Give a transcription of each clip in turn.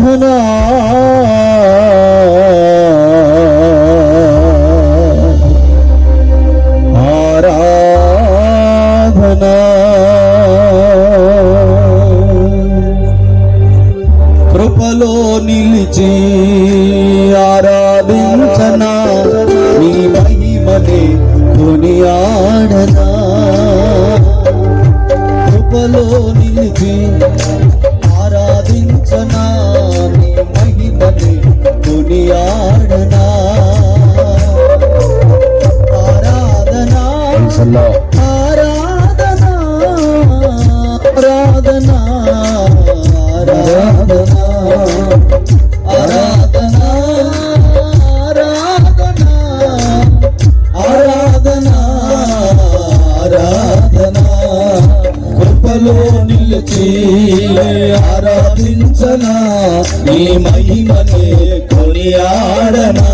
ఆరాధనా ఆరాధనా కృపలో నిలిచి ఆరాధించనా నీ మహిమనే కొనియాడనా కృపలో నిలిచి ఆరాధించనా నీ మహిమనే కొనియాడనా ఆరాధనా ఆరాధనా ఆరాధనా ఆరాధనా ఆరాధనా ఆరాధనా ఆరాధనా కృపలో నిలిచి ఆరాధించనా నీ మహిమనే కొనియాడనా.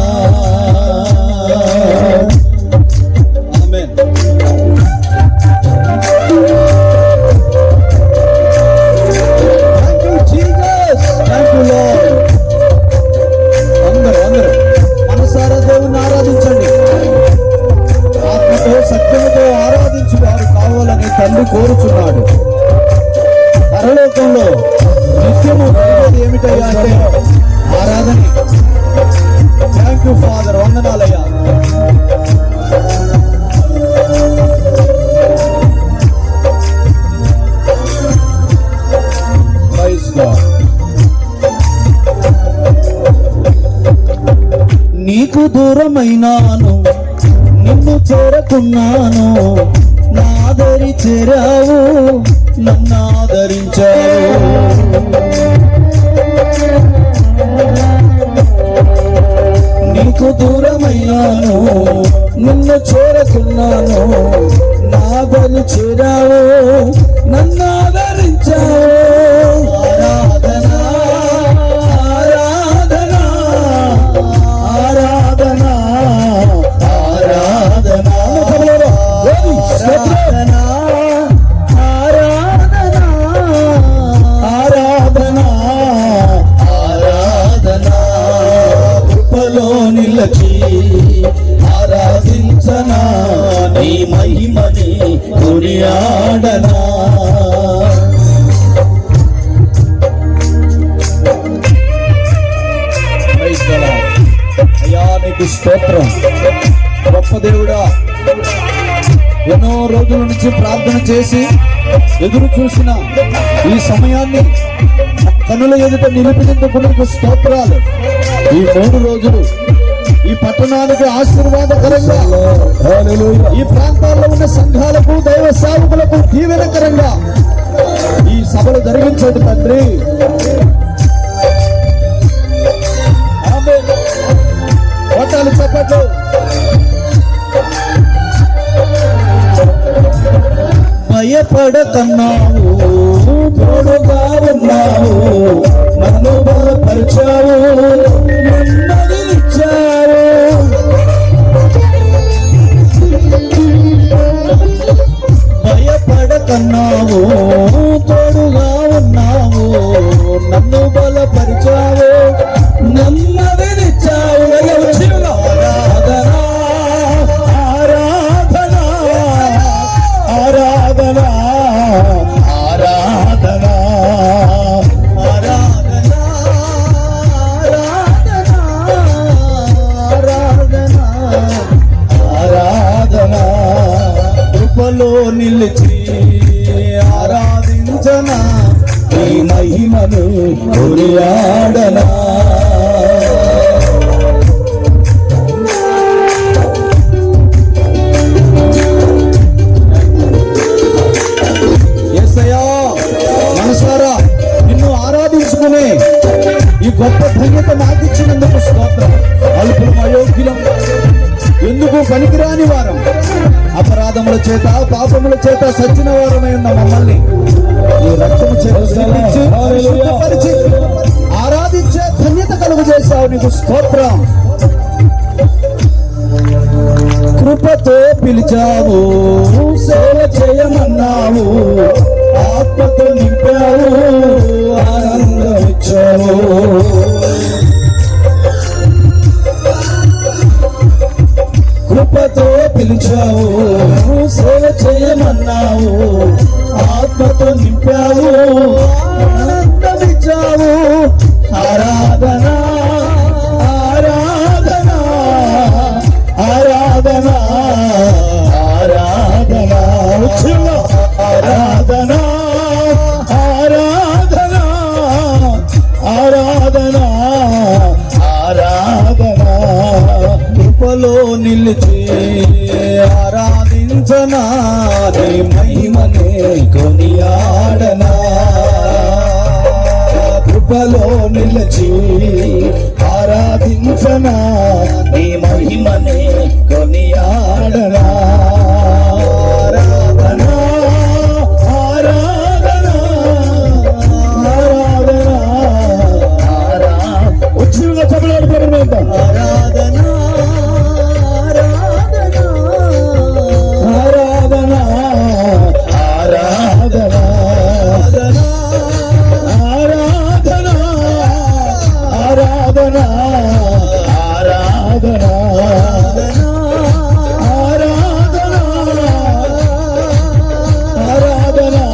ఆమేన్. సత్యముతో ఆరాధించు వారు కావాలని తండ్రి కోరుచున్నాడు. పరలోకంలో నిత్యము ఏమిటయ్యా అంటే ఆరాధన. థ్యాంక్ యూ ఫాదర్, వందనాలయ్యా. నీకు దూరమైనాను, నిన్ను చేరకున్నాను, నాదరి చేరావు, నన్ను ఆదరించావు. నీకు దూరమయ్యాను, నిన్ను చేరకున్నాను, నాదరి చేరావు, నన్ను ఆదరించావు. ఆరాధనా ఆరాధనా ఆరాధనా ఆరాధనా ఆరాధనా ఆరాధనా ఆరాధనా కృపలో నిలచి ఆరాధించనా నీ మహిమని కొనియాడనా. అయ్యా నీకు స్తోత్రం. గొప్ప దేవుడా, ఎన్నో రోజుల నుంచి ప్రార్థన చేసి ఎదురు చూసిన ఈ సమయాన్ని కనుల ఎదుట నిలిపినందుకు నీకు స్తోత్రాలు. ఈ 3 రోజులు ఈ పట్టణానికి ఆశీర్వాదకరంగా, ఈ ప్రాంతాల్లో ఉన్న సంఘాలకు దైవ సేవకులకు దీవెనకరంగా ఈ సభలు జరిగించండి తండ్రి. కోటాలు చెప్పట్లు. భయపడకన్నావు, తోడుగా ఉన్నావు, నన్ను బలపరిచావు, నెమ్మదినిచ్చావు. భయపడకన్నావు, తోడుగా ఉన్నావు, నన్ను బలపరిచావు, నెమ్మదినిచ్చావు. ఆరాధనా ఆరాధనా ఆరాధనా ఆరాధనా ఆరాధనా ఆరాధనా కృపలో నిలిచి ఆరాధించనా నీ మహిమను కొనియాడనా. మనసారా నిన్ను ఆరాధించుకునే ఈ గొప్ప ధన్యత మాకిచ్చినందుకు స్తోత్రం. అల్పులం, అయోగ్యులం, ఎందుకు పనికిరాని వారం, అపరాధముల చేత పాపముల చేత సచ్చిన వారమై ఉన్న మమ్మల్ని ఈ రక్తము చేసి ఆరాధించే ధన్యత కలుగు చేశావు. నీకు స్తోత్రం. కృపతో పిలిచావు, సేవ చేయమన్నావు, ఆత్మతో నింపావు, ఆనందమిచ్చావు. నిలిచి ఆరాధించనా నీ మహిమనే కొనియాడనా కృపలో నిలిచి ఆరాధించనా నీ మహిమనే కొనియాడనా ఆరాధనా ఆరాధనా ఆరాధనా ఉచ్చిగా చెప్పలేడు పేరు ఆరాధనా ఆరాధనా ఆరాధనా ఆరాధనా ఆరాధనా ఆరాధనా ఆరాధనా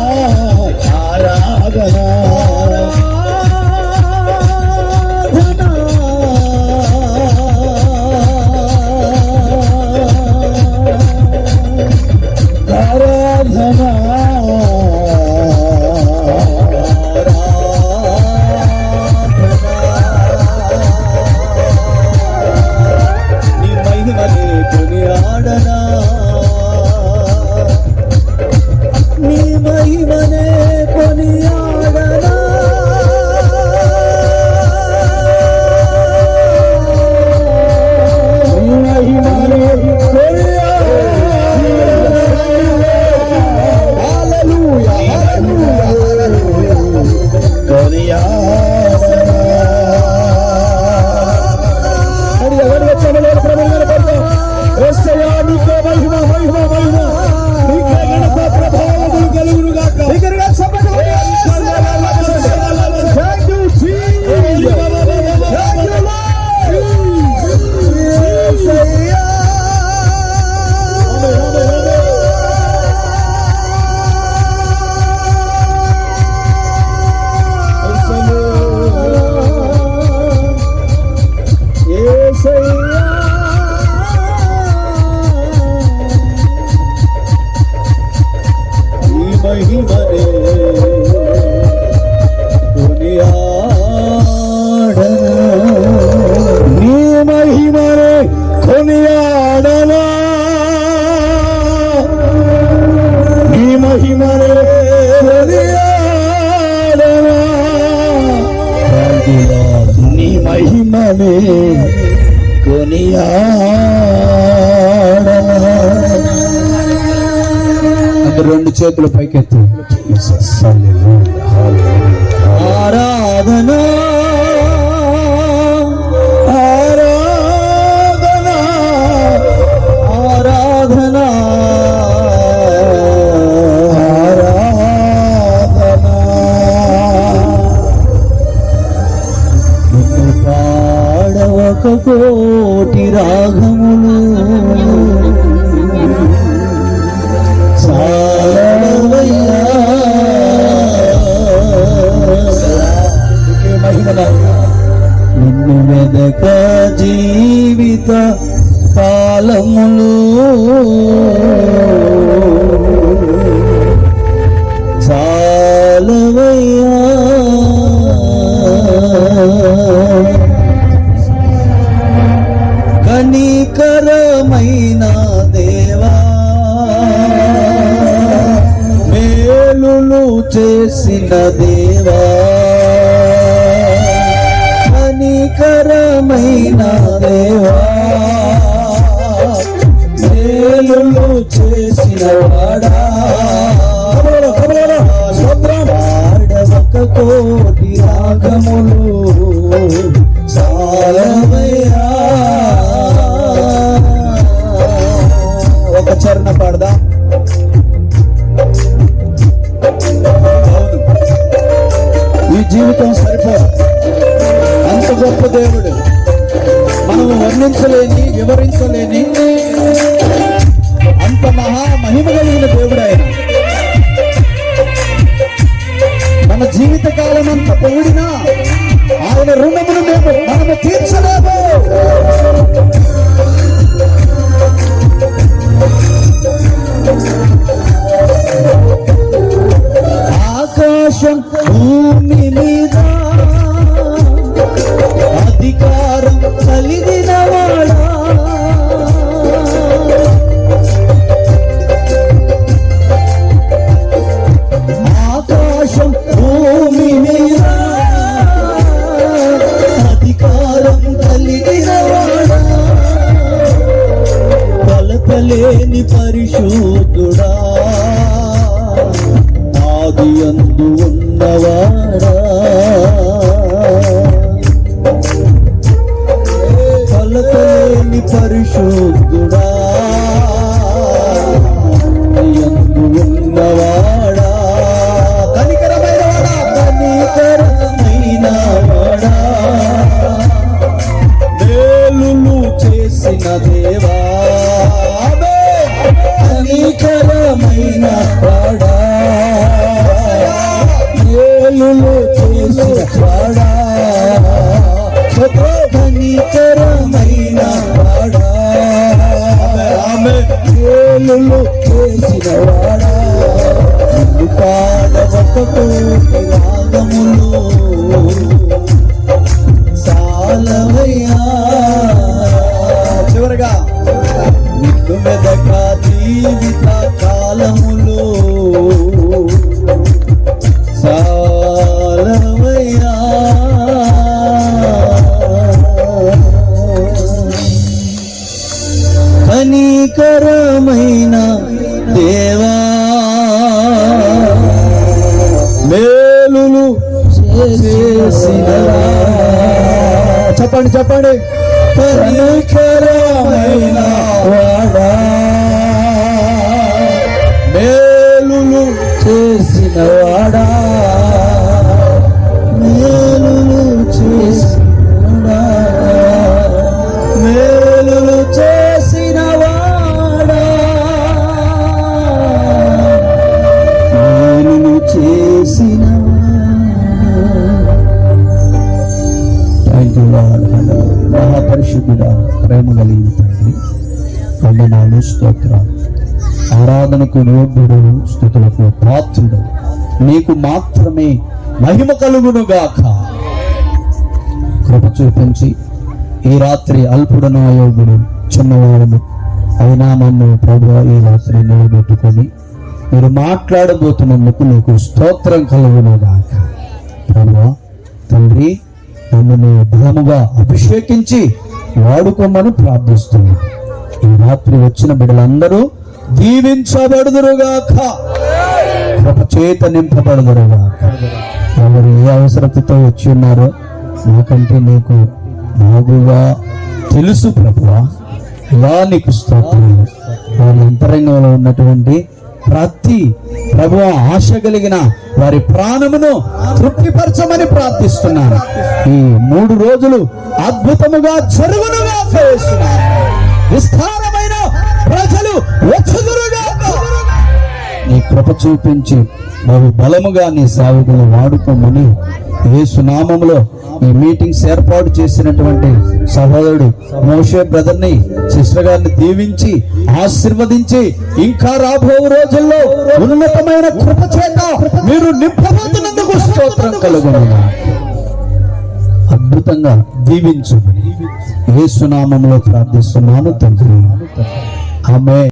ఆరాధనా నీ మహిమనే కొనియాడనా రెండు చేతులు పైకెత్తు ఆరాధనా ఆరాధనా ఆరాధనా ఆరాధనా నిన్ను పాడవక కోటి రాగములు నిన్ను వెదక జీవిత కాలములు చాలవయ్యా కనికరమైన దేవా మేలులు చేసిన దేవా కనికరమైన దేవా మేలులు చేసిన వాడా వాడవక కోటి రాగములు చాలవయ్యా ఒక చరణ పాడదా ఈ జీవితం సరిపోదు అంత గొప్ప దేవుడు మనం వర్ణించలేని వివరించలేని అంత మహిమ కలిగిన దేవుడు ఆయన మన జీవిత కాలం అంతా పొగిడినా ఆయన రుణమును మనము తీర్చలేము. ఆకాశం భూమి మీద అధికారం కలిగిన వాడా లేని పరిశుద్ధుడా, ఆదియందు ఉన్నవాడా, కొలత లేని పరిశుద్ధుడా, ఆదియందు ఉన్నవాడా, కనికరమైన వాడా, కనికరమైన వాడా, మేలులు చేసిన దేవా, కనికరమైన వాడా, మేలులు చేసిన వాడా, కనికరమైన వాడా, మేలులు చేసిన వాడా, నిన్ను పాడవకతో రాగములు సాలవయ్యా. చివరగా నిన్ను వెదక జీవిత కాలములు సాలవయ్యా. కనికరమైన దేవా, మేలులు చేసినవా. చెప్పండి చెప్పండి. కనికరమైన వాడా, మేలులు చేసిన వాడా, మేలులు చేసినవాడా, మేలులు చేసిన వాడా, మేలులు చేసిన మహాపరిశుద్ధుడా, ప్రేమ కలిగిన తండ్రి, వందనాలు, స్తోత్రాలు. ఆరాధనకు యోగ్యుడు, స్తుతులకు పాత్రుడు, నీకు మాత్రమే మహిమ కలుగునుగాక. కృప చూపించి ఈ రాత్రి అల్పుడను అయోగ్యుడు చిన్నవాడును అయినా నన్ను ప్రభువా ఈ రాత్రి నిలబెట్టుకొని మీరు మాట్లాడబోతున్నందుకు నీకు స్తోత్రం కలుగునుగాక. ప్రభువా తండ్రి, నన్ను నీ బలముగా అభిషేకించి వాడుకోమని ప్రార్థిస్తున్నాను. ఈ రాత్రి వచ్చిన బిడ్డలందరూ దీవించబడుదురుగాక, కృప చేత నింపబడుదురుగాక. ఎవరు ఏ అవసరతతో వచ్చి ఉన్నారో నాకంటే నీకు బాగుగా తెలుసు ప్రభువా. ఇలా నీకు స్తోత్రాలు. వారి అంతరంగంలో ఉన్నటువంటి ప్రతి ప్రభువా ఆశ కలిగిన వారి ప్రాణమును తృప్తిపరచమని ప్రార్థిస్తున్నాను. ఈ 3 రోజులు అద్భుతముగా జరుగునుగా చేస్తున్నాను. విస్తారమైన ప్రజలు వచ్చుదురుగా. నీ కృప చూపించి బహు బలముగా నీ సేవకులు వాడుకోమని యేసు నామములో ఈ మీటింగ్స్ ఏర్పాటు చేసినటువంటి సహోదరుడు మోషే బ్రదర్ని, సిస్టర్ గారిని దీవించి ఆశీర్వదించి ఇంకా రాబో రోజుల్లో ఉన్నతమైన కృప చేత మీరు నింపబోతున్నందుకు స్తోత్రం కలుగును. అద్భుతంగా దీవించమని యేసు నామములో ప్రార్థిస్తున్నాను తండ్రి. ఆమేన్.